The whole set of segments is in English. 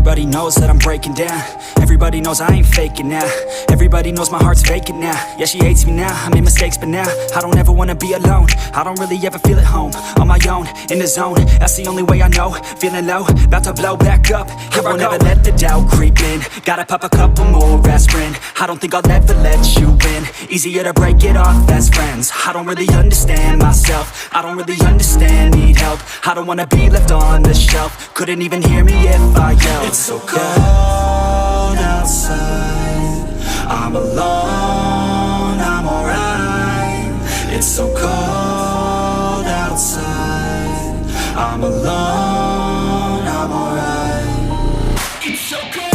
Everybody knows that I'm breaking down. Everybody knows I ain't faking now. Everybody knows my heart's vacant now. Yeah, she hates me now, I made mistakes but now I don't ever wanna be alone. I don't really ever feel at home. On my own, in the zone, that's the only way I know. Feeling low, about to blow back up. Here I won't ever let the doubt creep in. Gotta pop a couple more aspirin. I don't think I'll ever let you in. Easier to break it off best friends. I don't really understand myself. I don't really understand, need help. I don't wanna be left on the shelf. Couldn't even hear me if I yelled. It's so cold outside, I'm alone, I'm alright. It's so cold outside, I'm alone, I'm alright. It's so cold.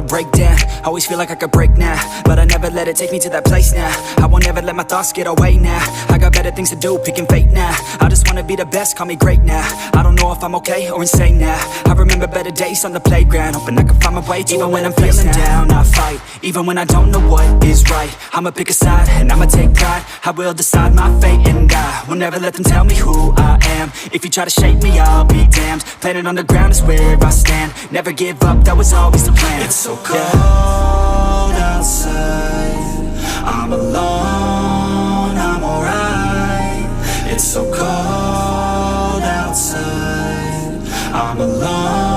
Break down, always feel like I could break now, but I never let it take me to that place now. I won't ever let my thoughts get away now. I got better things to do, picking fate now. I just wanna be the best, call me great now. I don't know if I'm okay or insane now. I remember better days on the playground, hoping I can find my way. Even when I'm feeling down, I fight. Even when I don't know what is right, I'ma pick a side and I'ma take pride. I will decide my fate and I will never let them tell me who I am. If you try to shake me, I'll be damned. Planet on the ground is where I stand. Never give up, that was always the plan. It's so cold outside, I'm alone, I'm alright. It's so cold outside, I'm alone.